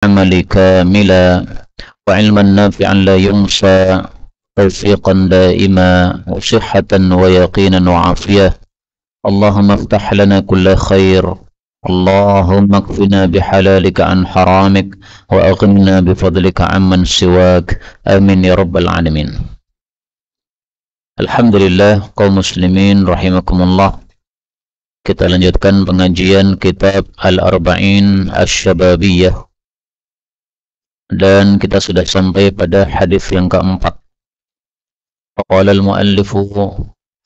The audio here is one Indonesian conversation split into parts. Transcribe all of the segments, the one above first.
عمل كاملا وعلما نافعا لا ينسى توفيقا دائما وصحة ويقينا وعافية. اللهم افتح لنا كل خير، اللهم اكفنا بحلالك عن حرامك وأغننا بفضلك عمن سواك. آمين يا رب العالمين. Alhamdulillah kaum muslimin rahimakumullah. Kita lanjutkan pengajian kitab Al-Arba'in Asy-Syababiyah, dan kita sudah sampai pada hadis yang keempat. Qala al-muallifu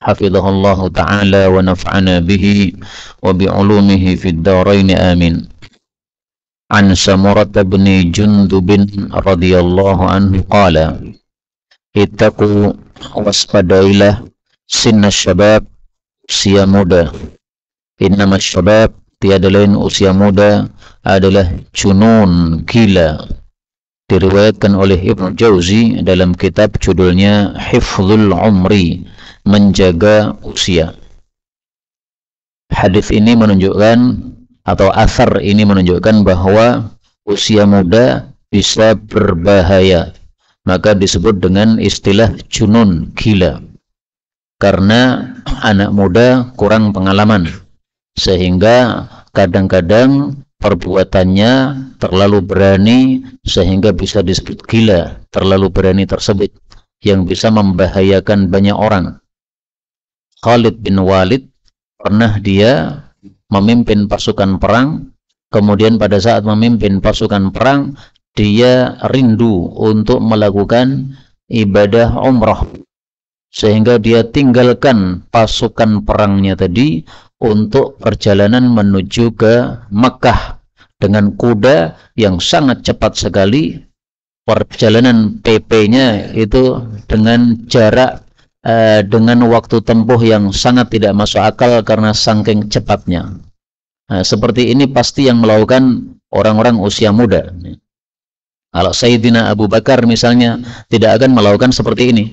hafizahullahu ta'ala wa naf'ana bihi wa bi'ulumihi fid dharain amin. An Samurah bin Jundub radhiyallahu anhu qala ittaqu waspadailah sinna syabab, usia muda. Innama syabab, tiada lain usia muda adalah junun, gila. Diriwayatkan oleh Ibnu Jauzi dalam kitab judulnya Hifdzul Umri, menjaga usia. Hadis ini menunjukkan, atau asar ini menunjukkan bahwa usia muda bisa berbahaya. Maka disebut dengan istilah junun, gila. Karena anak muda kurang pengalaman, sehingga kadang-kadang perbuatannya terlalu berani sehingga bisa disebut gila. Terlalu berani tersebut yang bisa membahayakan banyak orang. Khalid bin Walid pernah dia memimpin pasukan perang, kemudian pada saat memimpin pasukan perang dia rindu untuk melakukan ibadah umrah, sehingga dia tinggalkan pasukan perangnya tadi untuk perjalanan menuju ke Makkah dengan kuda yang sangat cepat sekali. Perjalanan PP-nya itu dengan jarak dengan waktu tempuh yang sangat tidak masuk akal karena saking cepatnya. Seperti ini pasti yang melakukan orang-orang usia muda. Kalau Sayyidina Abu Bakar misalnya tidak akan melakukan seperti ini.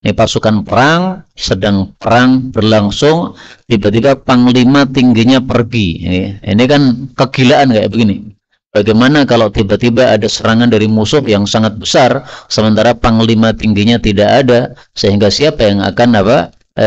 Ini pasukan perang, sedang perang berlangsung, tiba-tiba panglima tingginya pergi. Ini kan kegilaan kayak begini. Bagaimana kalau tiba-tiba ada serangan dari musuh yang sangat besar, sementara panglima tingginya tidak ada, sehingga siapa yang akan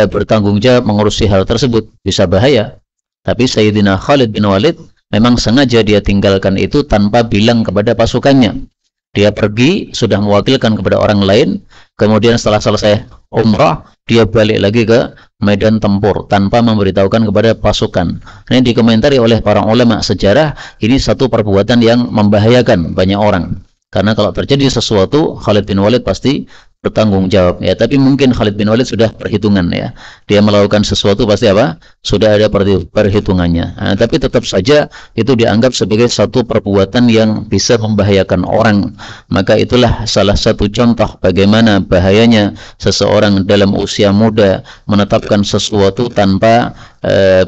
bertanggung jawab mengurusi hal tersebut? Bisa bahaya. Tapi Sayyidina Khalid bin Walid memang sengaja dia tinggalkan itu tanpa bilang kepada pasukannya. Dia pergi, sudah mewakilkan kepada orang lain, kemudian setelah selesai umrah, dia balik lagi ke medan tempur tanpa memberitahukan kepada pasukan. Ini dikomentari oleh para ulama sejarah, ini satu perbuatan yang membahayakan banyak orang. Karena kalau terjadi sesuatu, Khalid bin Walid pasti bertanggung jawab. Ya, tapi mungkin Khalid bin Walid sudah perhitungan ya. Dia melakukan sesuatu pasti sudah ada perhitungannya. Nah, tapi tetap saja itu dianggap sebagai satu perbuatan yang bisa membahayakan orang. Maka itulah salah satu contoh bagaimana bahayanya seseorang dalam usia muda menetapkan sesuatu tanpa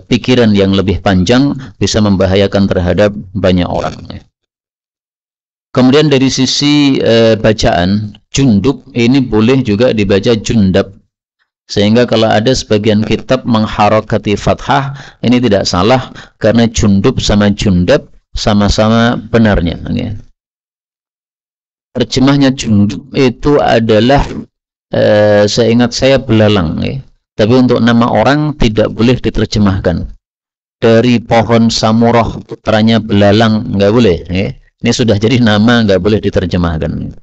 pikiran yang lebih panjang, bisa membahayakan terhadap banyak orang. Kemudian dari sisi bacaan, jundub ini boleh juga dibaca jundab. Sehingga kalau ada sebagian kitab mengharokati fathah, ini tidak salah, karena jundub sama jundab sama-sama benarnya. Terjemahnya jundub itu adalah seingat saya belalang. Tapi untuk nama orang tidak boleh diterjemahkan. Dari pohon samurah putranya belalang, nggak boleh. Ini sudah jadi nama, nggak boleh diterjemahkan.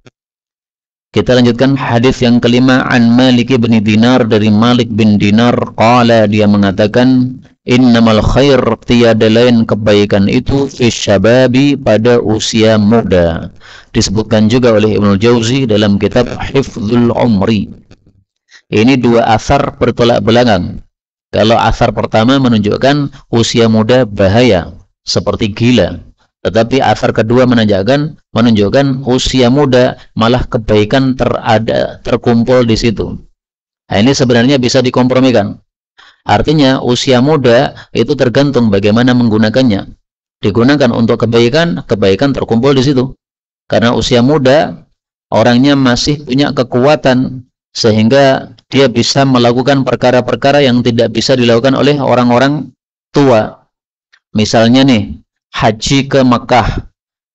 Kita lanjutkan hadis yang kelima. An Malik bin Dinar, dari Malik bin Dinar, qala, dia mengatakan, innamal khair, tiada lain kebaikan itu, fi syababi, pada usia muda. Disebutkan juga oleh Ibnu Jauzi dalam kitab Hifdzul Umri. Ini dua asar bertolak belakang. Kalau asar pertama menunjukkan usia muda bahaya, seperti gila. Tetapi asar kedua menunjukkan usia muda malah kebaikan terkumpul di situ. Nah, ini sebenarnya bisa dikompromikan. Artinya usia muda itu tergantung bagaimana menggunakannya. Digunakan untuk kebaikan, kebaikan terkumpul di situ. Karena usia muda orangnya masih punya kekuatan sehingga dia bisa melakukan perkara-perkara yang tidak bisa dilakukan oleh orang-orang tua. Misalnya nih, haji ke Mekah,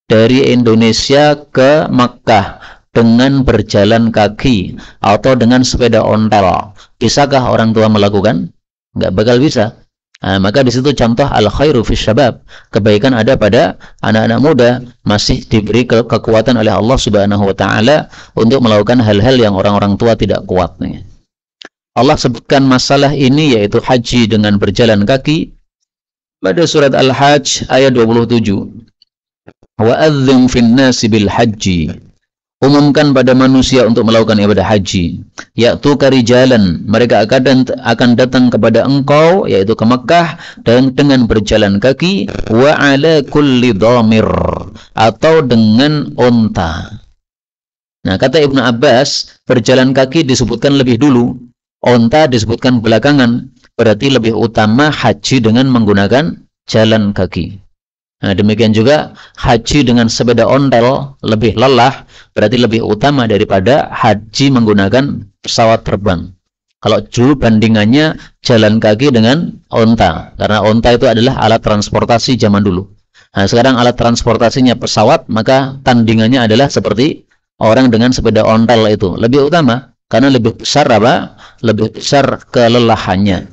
dari Indonesia ke Makkah dengan berjalan kaki atau dengan sepeda ontel, bisakah orang tua melakukan? Nggak bakal bisa. Nah, maka di situ contoh al khairu fi syabab, kebaikan ada pada anak-anak muda, masih diberi kekuatan oleh Allah Subhanahu wa taala untuk melakukan hal-hal yang orang-orang tua tidak kuat nih. Allah sebutkan masalah ini yaitu haji dengan berjalan kaki pada surat Al-Hajj ayat 27. Wa adzim fin nasi bil haji, umumkan pada manusia untuk melakukan ibadah haji, yaitu karijalan, mereka akan datang kepada engkau yaitu ke Makkah dan dengan berjalan kaki, wa ala kulli dhamir, atau dengan unta. Nah, kata Ibnu Abbas, berjalan kaki disebutkan lebih dulu, unta disebutkan belakangan, berarti lebih utama haji dengan menggunakan jalan kaki. Nah, demikian juga haji dengan sepeda ontel lebih lelah, berarti lebih utama daripada haji menggunakan pesawat terbang. Kalau dulu bandingannya jalan kaki dengan onta, karena onta itu adalah alat transportasi zaman dulu. Nah, sekarang alat transportasinya pesawat, maka tandingannya adalah seperti orang dengan sepeda ontel itu. Lebih utama, karena lebih besar apa? Lebih besar kelelahannya.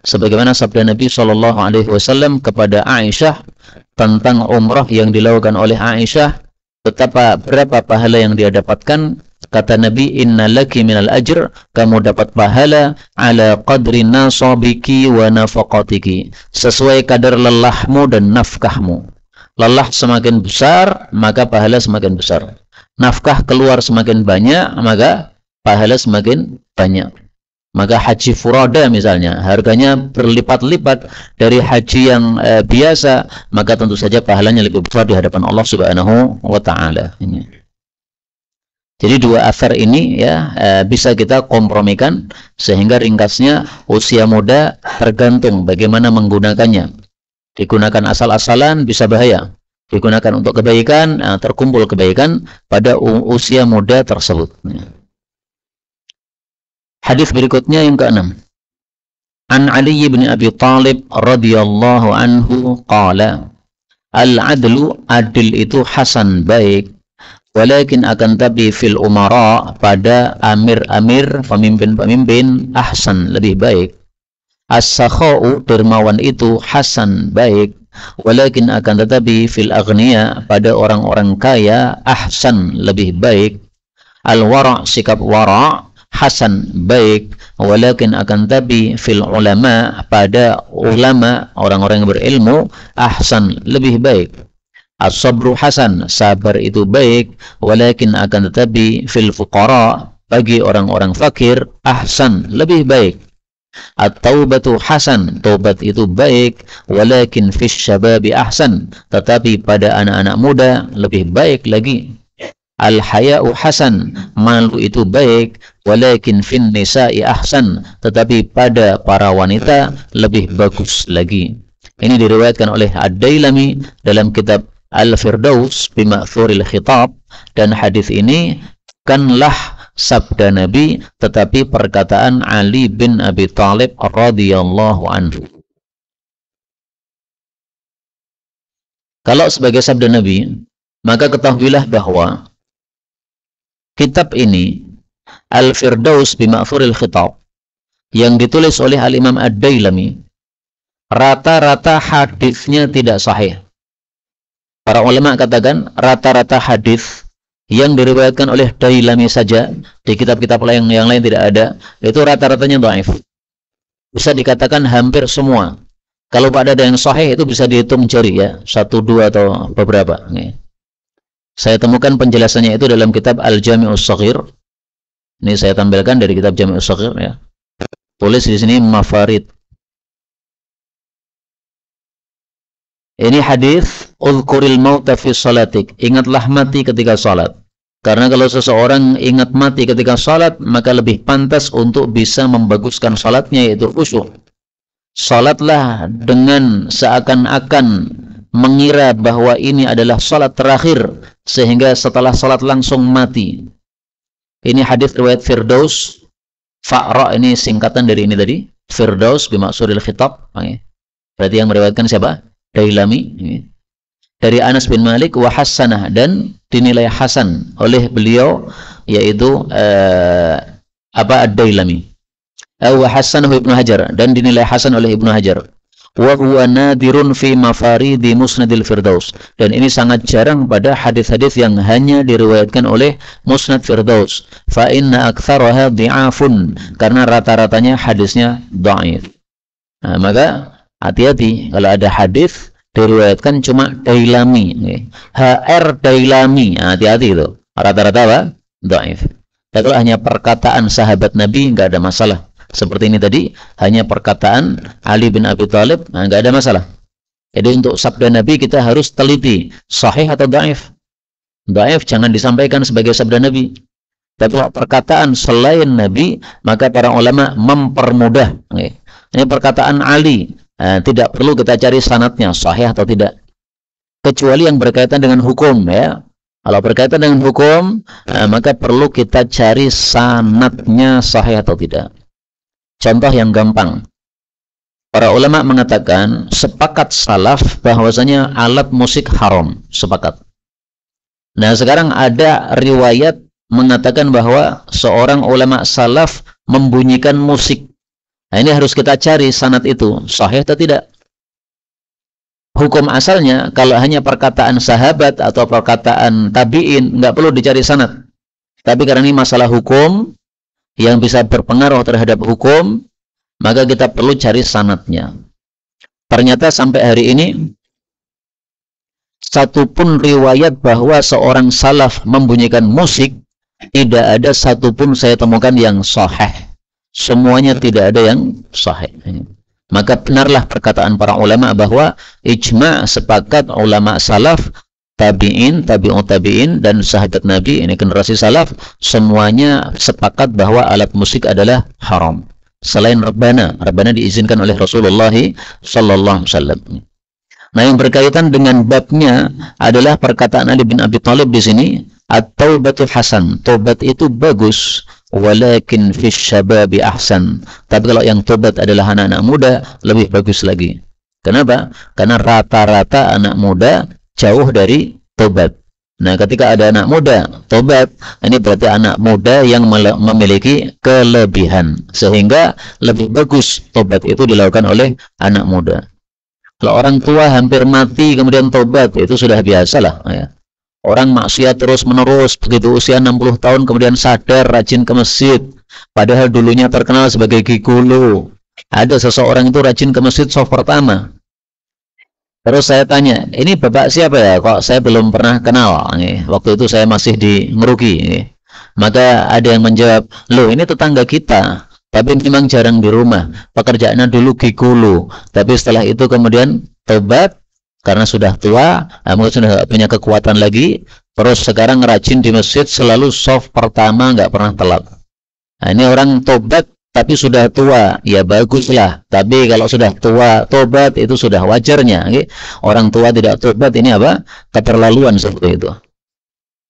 Sebagaimana sabda Nabi SAW kepada Aisyah tentang umrah yang dilakukan oleh Aisyah, berapa pahala yang dia dapatkan. Kata Nabi, inna laki minal ajr, kamu dapat pahala ala qadri nasabiki wa nafaqatiki, sesuai kadar lelahmu dan nafkahmu. Lelah semakin besar, maka pahala semakin besar. Nafkah keluar semakin banyak, maka pahala semakin banyak. Maka haji furada misalnya harganya berlipat-lipat dari haji yang biasa, maka tentu saja pahalanya lebih besar di hadapan Allah Subhanahu wa taala. Jadi dua asar ini ya bisa kita kompromikan, sehingga ringkasnya usia muda tergantung bagaimana menggunakannya. Digunakan asal-asalan bisa bahaya. Digunakan untuk kebaikan, terkumpul kebaikan pada usia muda tersebut. Hadis berikutnya yang ke-6. An Ali bin Abi Thalib radhiyallahu anhu qala, al-adlu, adil itu hasan, baik, walakin akan tapi fil umara, pada amir-amir, pemimpin-pemimpin, ahsan, lebih baik. As-sakha'u, dermawan itu hasan, baik, walakin akan tetapi fil aghniya, pada orang-orang kaya, ahsan, lebih baik. Al-wara', sikap wara', hasan, baik, walakin akan tapi fil ulama, pada ulama, orang-orang yang berilmu, ahsan, lebih baik. As-sabru hasan, sabar itu baik, walakin akan tetapi fil fuqara, bagi orang-orang fakir, ahsan, lebih baik. At-taubatu hasan, taubat itu baik, walakin fis syababi ahsan, tetapi pada anak-anak muda lebih baik lagi. Al-haya'u hasan, malu itu baik, walakin fin nisa'i ahsan, tetapi pada para wanita lebih bagus lagi. Ini diriwayatkan oleh Ad-Dailami dalam kitab Al-Firdaus bima'thuril khitab, dan hadis ini bukanlah sabda Nabi, tetapi perkataan Ali bin Abi Thalib radhiyallahu anhu. Kalau sebagai sabda Nabi, maka ketahuilah bahwa kitab ini Al-Firdaus bima'thuril khitab yang ditulis oleh Al-Imam Ad-Dailami, rata-rata hadisnya tidak sahih. Para ulama katakan rata-rata hadis yang diriwayatkan oleh Dailami saja, di kitab-kitab yang lain tidak ada, itu rata-ratanya dhaif. Bisa dikatakan hampir semua. Kalau ada yang sahih itu bisa dihitung jari ya, 1, 2 atau beberapa. Saya temukan penjelasannya itu dalam kitab Al-Jami'us Shaghir. Ini saya tampilkan dari kitab Jami'us Shaghir ya. Tulis di sini mafarid. Ini hadis, uzkuril mauta fi shalatik, ingatlah mati ketika salat. Karena kalau seseorang ingat mati ketika salat, maka lebih pantas untuk bisa membaguskan salatnya, yaitu khusyuk. Salatlah dengan seakan-akan mengira bahwa ini adalah salat terakhir, sehingga setelah salat langsung mati. Ini hadis riwayat Firdaus. Fa'ra ini singkatan dari ini tadi, Firdaus bima'thuril khitab. Berarti yang meriwayatkan siapa? Dailami. dari Anas bin Malik wa hasanah, dan dinilai hasan oleh beliau, yaitu Ad-Dailami. Wa hasanahu Ibnu Hajar, dan dinilai hasan oleh Ibnu Hajar. Wa huwa nadirun fi mafaridi Musnadil Firdaus, dan ini sangat jarang pada hadis-hadis yang hanya diriwayatkan oleh Musnad Firdaus. Fa inna aktsaraha dhi'afun, karena rata-ratanya hadisnya dhaif. Nah, maka hati-hati kalau ada hadis diriwayatkan cuma Dailami, HR Dailami, hati-hati itu, rata-rata apa? Dhaif. Kalau hanya perkataan sahabat Nabi nggak ada masalah. Seperti ini tadi, hanya perkataan Ali bin Abi Thalib, nggak ada masalah. Jadi untuk sabda Nabi kita harus teliti, sahih atau dhaif. Dhaif jangan disampaikan sebagai sabda Nabi. Tapi perkataan selain Nabi, maka para ulama mempermudah. Ini perkataan Ali, tidak perlu kita cari sanadnya, sahih atau tidak. Kecuali yang berkaitan dengan hukum, ya. Kalau berkaitan dengan hukum, maka perlu kita cari sanadnya sahih atau tidak. Contoh yang gampang. Para ulama mengatakan sepakat salaf bahwasanya alat musik haram, sepakat. Nah, sekarang ada riwayat mengatakan bahwa seorang ulama salaf membunyikan musik. Nah, ini harus kita cari sanad itu sahih atau tidak. Hukum asalnya kalau hanya perkataan sahabat atau perkataan tabi'in nggak perlu dicari sanad. Tapi karena ini masalah hukum yang bisa berpengaruh terhadap hukum, maka kita perlu cari sanadnya. Ternyata sampai hari ini satupun riwayat bahwa seorang salaf membunyikan musik tidak ada satupun saya temukan yang sahih. Semuanya tidak ada yang sahih. Maka benarlah perkataan para ulama bahwa ijma' sepakat ulama salaf, tabi'in, tabi'ut tabi'in, dan sahabat Nabi, ini generasi salaf, semuanya sepakat bahwa alat musik adalah haram. Selain rebana diizinkan oleh Rasulullah sallallahu alaihi wasallam. Nah, yang berkaitan dengan babnya adalah perkataan Ali bin Abi Thalib di sini, at-taubatu hasan, tobat itu bagus, walakin fi syababi ahsan. Tapi kalau yang tobat adalah anak-anak muda, lebih bagus lagi. Kenapa? Karena rata-rata anak muda jauh dari tobat. Nah, ketika ada anak muda tobat, ini berarti anak muda yang memiliki kelebihan, sehingga lebih bagus tobat itu dilakukan oleh anak muda. Kalau orang tua hampir mati kemudian tobat, itu sudah biasa lah, ya. Orang maksiat terus menerus, begitu usia 60 tahun kemudian sadar, rajin ke masjid, padahal dulunya terkenal sebagai gigolo. Ada seseorang itu rajin ke masjid soft pertama. Terus saya tanya, ini bapak siapa ya? Kok saya belum pernah kenal? Waktu itu saya masih di Ngeruki. Maka ada yang menjawab, loh ini tetangga kita, tapi memang jarang di rumah. Pekerjaannya dulu gigolo, tapi setelah itu kemudian tobat karena sudah tua, mungkin sudah punya kekuatan lagi. Terus sekarang rajin di masjid, selalu soft pertama, nggak pernah telat. Nah, ini orang tobat tapi sudah tua, ya baguslah. Tapi kalau sudah tua tobat itu sudah wajarnya. Orang tua tidak tobat ini apa? Keterlaluan seperti itu.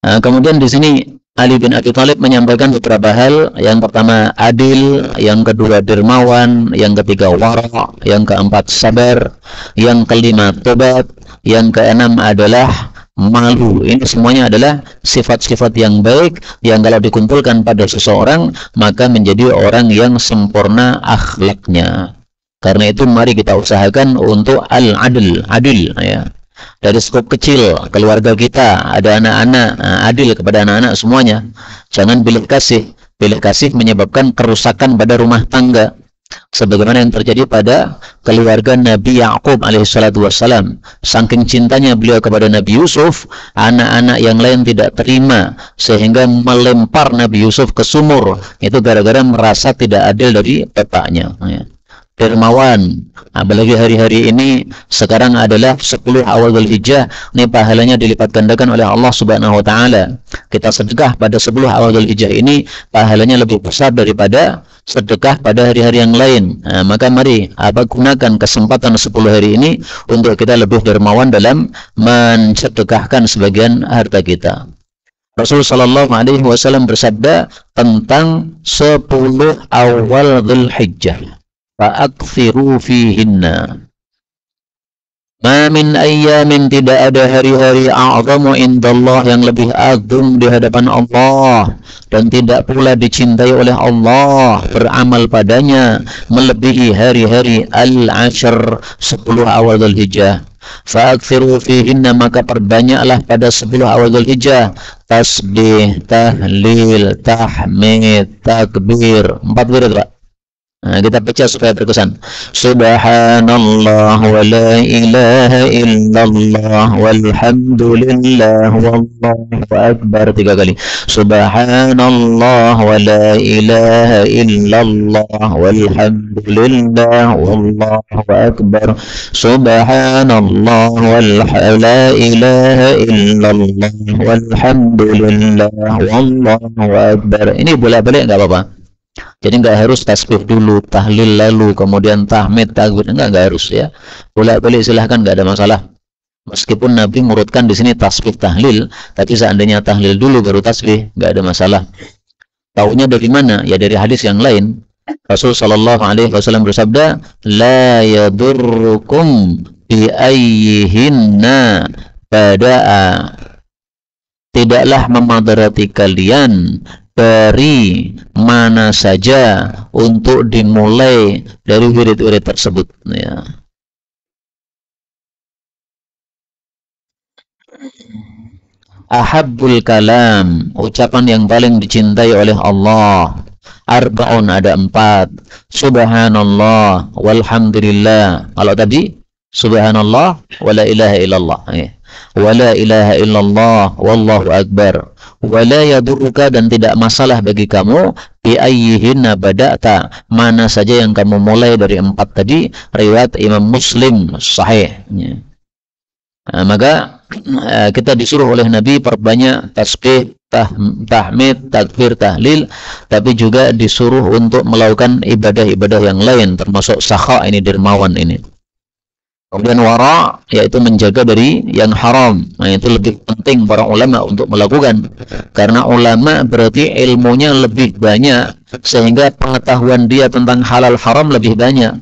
Nah, kemudian di sini Ali bin Abi Thalib menyampaikan beberapa hal. Yang pertama adil, yang kedua dermawan, yang ketiga wara, yang keempat sabar, yang kelima tobat, yang keenam adalah malu. Ini semuanya adalah sifat-sifat yang baik yang kalau dikumpulkan pada seseorang maka menjadi orang yang sempurna akhlaknya. Karena itu mari kita usahakan untuk al-adil, adil, ya. Dari skop kecil keluarga kita, ada anak-anak, adil kepada anak-anak semuanya. Jangan pilih kasih menyebabkan kerusakan pada rumah tangga. Sebagaimana yang terjadi pada keluarga Nabi Ya'qub alaihissalatu wassalam. Saking cintanya beliau kepada Nabi Yusuf, anak-anak yang lain tidak terima sehingga melempar Nabi Yusuf ke sumur. Itu gara-gara merasa tidak adil dari bapaknya, ya. Dermawan, apalagi hari-hari ini sekarang adalah 10 awal Dzulhijjah, ini pahalanya dilipat gandakan oleh Allah Subhanahu wa taala. Kita sedekah pada 10 awal Dzulhijjah ini pahalanya lebih besar daripada sedekah pada hari-hari yang lain. Nah, maka mari gunakan kesempatan 10 hari ini untuk kita lebih dermawan dalam mensedekahkan sebagian harta kita. Rasulullah sallallahu alaihi wasallam bersabda tentang 10 awal Dzulhijjah, fa'akthiru fihinna. Ma min ayyamin, tidak ada hari-hari a'zamu indallah, yang lebih agung di hadapan Allah dan tidak pula dicintai oleh Allah beramal padanya melebihi hari-hari al-ashr, 10 awal Dzulhijjah. Fa'akthiru fihinna, maka perbanyaklah pada 10 awal Dzulhijjah tasbih, tahlil, tahmid, takbir. 4 wirid, Pak. Nah, kita baca supaya berkesan. Subhanallah wa la ilaha illallah walhamdulillah wallahu akbar, 3 kali. Subhanallah wa la ilaha illallah walhamdulillah wallahu akbar. Subhanallah wa la ilaha illallah walhamdulillah wallahu akbar. Ini bolak-balik enggak apa-apa. Jadi nggak harus tasbih dulu, tahlil lalu, kemudian tahmid, takbir, nggak harus ya. Bolak-balik silahkan, nggak ada masalah. Meskipun Nabi mengurutkan di sini tasbih tahlil, tapi seandainya tahlil dulu baru tasbih, nggak ada masalah. Taunya dari mana? Ya dari hadis yang lain. Rasul Shallallahu Alaihi Wasallam bersabda, la yadurrukum bi ayyihinna bada'a, tidaklah memadarati kalian dari mana saja untuk dimulai dari wirid-wirid tersebut ya. Ahabbul kalam, ucapan yang paling dicintai oleh Allah, arba'un, ada 4. Subhanallah walhamdulillah. Kalau tadi subhanallah wala ilaha illallah ya. Wala ilaha illallah wallahu akbar. Wala yadurruka, dan tidak masalah bagi kamu bi ayyihinna bada'ta, mana saja yang kamu mulai dari 4 tadi. Riwayat Imam Muslim sahih ya. Nah, maka kita disuruh oleh Nabi perbanyak tasbih, tahmid, takbir, tahlil, tapi juga disuruh untuk melakukan ibadah-ibadah yang lain termasuk sakha, ini dermawan ini. Kemudian wara, yaitu menjaga dari yang haram. Nah, itu lebih penting para ulama untuk melakukan. Karena ulama berarti ilmunya lebih banyak, sehingga pengetahuan dia tentang halal haram lebih banyak.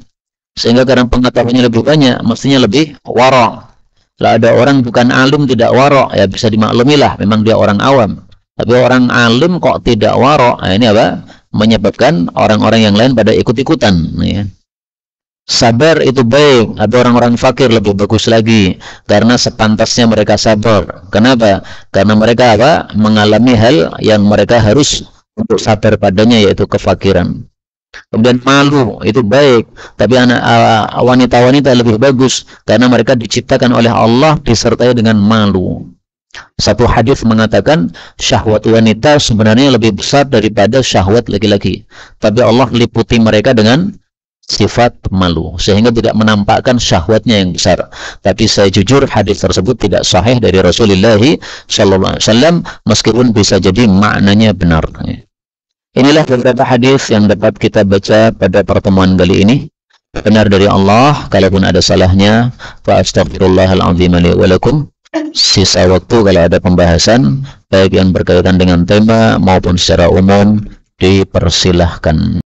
Sehingga karena pengetahuannya lebih banyak, mestinya lebih wara. Lah ada orang bukan alim tidak wara, ya bisa dimaklumilah, memang dia orang awam. Tapi orang alim kok tidak wara, nah, ini apa? Menyebabkan orang-orang yang lain pada ikut-ikutan. Ya. Sabar itu baik, ada orang-orang fakir lebih bagus lagi karena sepantasnya mereka sabar. Kenapa? Karena mereka apa? Mengalami hal yang mereka harus untuk sabar padanya, yaitu kefakiran. Kemudian malu itu baik, tapi wanita-wanita lebih bagus karena mereka diciptakan oleh Allah disertai dengan malu. Satu hadis mengatakan syahwat wanita sebenarnya lebih besar daripada syahwat laki-laki, tapi Allah liputi mereka dengan sifat malu sehingga tidak menampakkan syahwatnya yang besar. Tapi saya jujur hadis tersebut tidak sahih dari Rasulullah sallallahu alaihi wasallam, meskipun bisa jadi maknanya benar. Inilah beberapa hadis yang dapat kita baca pada pertemuan kali ini. Benar dari Allah, kalaupun ada salahnya fa astaghfirullahal azim li wa lakum. Sisa waktu kalau ada pembahasan baik yang berkaitan dengan tema maupun secara umum dipersilahkan.